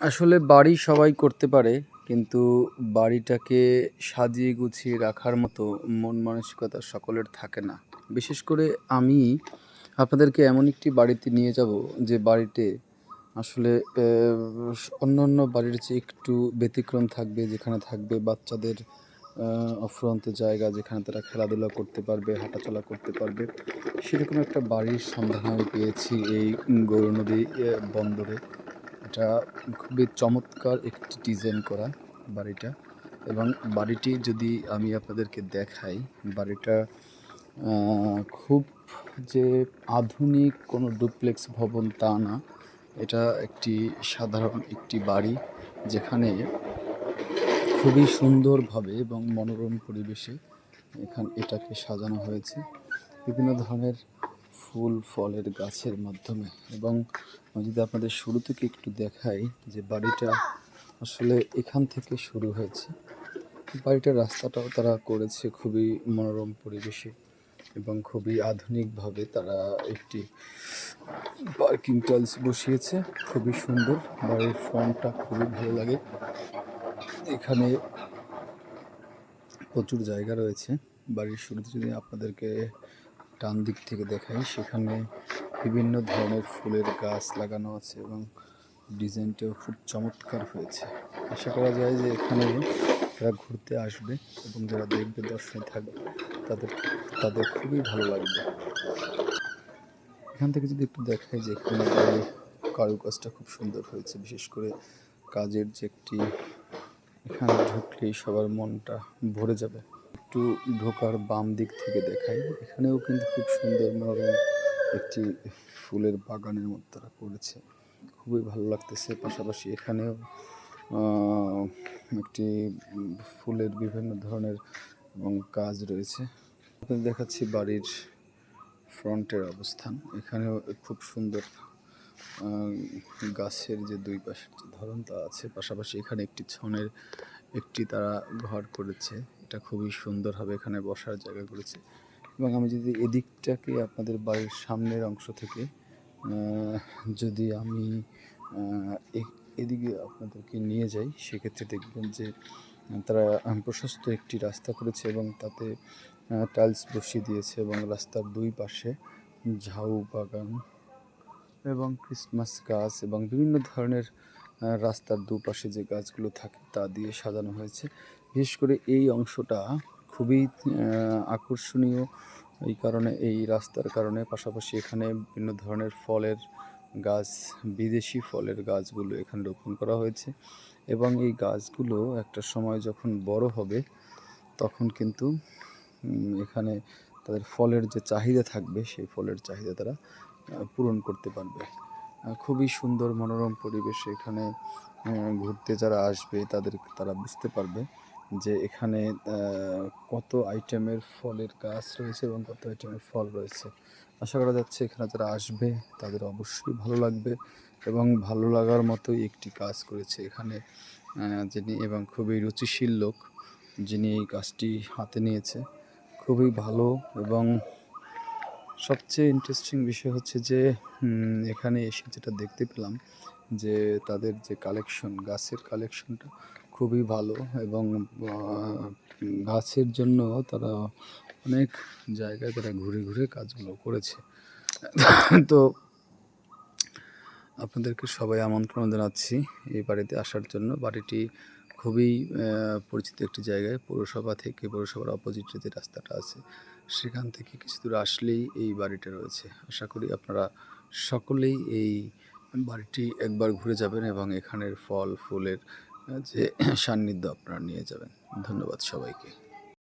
আসলে বাড়ি সবাই করতে পারে, কিন্তু বাড়িটাকে সাজিয়ে গুছিয়ে রাখার মতো মন মানসিকতা সকলের থাকে না। বিশেষ করে আমি আপনাদেরকে এমন একটি বাড়িতে নিয়ে যাব, যে বাড়িতে আসলে অন্যান্য বাড়ির চেয়ে একটু ব্যতিক্রম থাকবে, যেখানে থাকবে বাচ্চাদের অফুরন্ত জায়গা, যেখানে তারা খেলাধুলা করতে পারবে, হাঁটাচলা করতে পারবে। সেরকম একটা বাড়ির সন্ধান আমি পেয়েছি এই গৌরনদী বন্দরে। এটা খুবই চমৎকার একটি ডিজাইন করা বাড়িটা। এবং বাড়িটি যদি আমি আপনাদেরকে দেখাই, বাড়িটা খুব যে আধুনিক কোনো ডুপ্লেক্স ভবন তা না। এটা একটি সাধারণ একটি বাড়ি, যেখানে খুবই সুন্দরভাবে এবং মনোরম পরিবেশে এটাকে সাজানো হয়েছে বিভিন্ন ধরনের ফুল ফলের গাছের মাধ্যমে। এবং আমি যদি আপনাদের শুরু থেকে একটু দেখাই, যে বাড়িটা আসলে এখান থেকে শুরু হয়েছে। বাড়িটার রাস্তাটাও তারা করেছে খুবই মনোরম পরিবেশে, এবং খুবই আধুনিকভাবে তারা একটি পার্কিং টাইলস বসিয়েছে, খুবই সুন্দর। বাড়ির ফ্রন্টটা খুবই ভালো লাগে। এখানে প্রচুর জায়গা রয়েছে। বাড়ির শুরুতে যদি আপনাদেরকে ডান দিক থেকে দেখাই, সেখানে বিভিন্ন ধরনের ফুলের গাছ লাগানো আছে, এবং ডিজাইনটাও খুব চমৎকার হয়েছে। আশা করা যায় যে এখানে যারা ঘুরতে আসবে এবং যারা দেখবে, দর্শনে থাকবে, তাদের খুবই ভালো লাগবে। এখান থেকে যদি একটু দেখাই, যে এখানে কারুকাজটা খুব সুন্দর হয়েছে। বিশেষ করে কাজের যে একটি, এখানে ঢুকলেই সবার মনটা ভরে যাবে। একটু ঢোকার বাম দিক থেকে দেখাই, এখানেও কিন্তু খুব সুন্দর মনোরম একটি ফুলের বাগানের মধ্যে তারা করেছে, খুবই ভালো লাগতেছে। পাশাপাশি এখানেও একটি ফুলের বিভিন্ন ধরনের এবং কাজ রয়েছে। আপনাদের দেখাচ্ছি বাড়ির ফ্রন্টের অবস্থান। এখানেও খুব সুন্দর গাছের যে দুই পাশের যে ধরন তা আছে। পাশাপাশি এখানে একটি ছনের একটি তারা ঘর করেছে, এটা খুবই সুন্দর হবে, এখানে বসার জায়গা করেছে। এবং আমি যদি এদিকটাকে আপনাদের বাড়ির সামনের অংশ থেকে যদি আমি এদিকে আপনাদেরকে নিয়ে যাই, সেক্ষেত্রে দেখবেন যে তারা প্রশস্ত একটি রাস্তা করেছে, এবং তাতে টাইলস বসিয়ে দিয়েছে, এবং রাস্তার দুই পাশে ঝাউ বাগান এবং ক্রিসমাস গাছ এবং বিভিন্ন ধরনের রাস্তার দুপাশে যে গাছগুলো থাকে তা দিয়ে সাজানো হয়েছে। বিশেষ করে এই অংশটা খুবই আকর্ষণীয় এই কারণে, এই রাস্তার কারণে। পাশাপাশি এখানে বিভিন্ন ধরনের ফলের গাছ, বিদেশি ফলের গাছগুলো এখানে রোপণ করা হয়েছে, এবং এই গাছগুলো একটা সময় যখন বড় হবে, তখন কিন্তু এখানে তাদের ফলের যে চাহিদা থাকবে, সেই ফলের চাহিদা তারা পূরণ করতে পারবে। খুবই সুন্দর মনোরম পরিবেশে এখানে ঘুরতে যারা আসবে তারা বুঝতে পারবে যে এখানে কত আইটেমের ফলের গাছ রয়েছে এবং কত আইটেমের ফল রয়েছে। আশা করা যাচ্ছে এখানে যারা আসবে তাদের অবশ্যই ভালো লাগবে, এবং ভালো লাগার মতোই একটি কাজ করেছে এখানে যিনি, এবং খুবই রুচিশীল লোক যিনি এই কাজটি হাতে নিয়েছে, খুবই ভালো। এবং সবচেয়ে ইন্টারেস্টিং বিষয় হচ্ছে যে এখানে এসে যেটা দেখতে পেলাম, যে তাদের যে কালেকশন, গাছের কালেকশনটা খুবই ভালো, এবং গাছের জন্য তারা অনেক জায়গায় তারা ঘুরে ঘুরে কাজগুলো করেছে। তো আপনাদেরকে সবাই আমন্ত্রণ জানাচ্ছি এই বাড়িতে আসার জন্য। বাড়িটি খুবই পরিচিত একটি জায়গায়, পৌরসভার অপোজিটে যে রাস্তাটা আছে, সেখান থেকে কিছু দূর আসলেই এই বাড়িটা রয়েছে। আশা করি আপনারা সকলেই এই বাড়িটি একবার ঘুরে যাবেন, এবং এখানের ফল ফুলের যে সান্নিধ্য আপনারা নিয়ে যাবেন। ধন্যবাদ সবাইকে।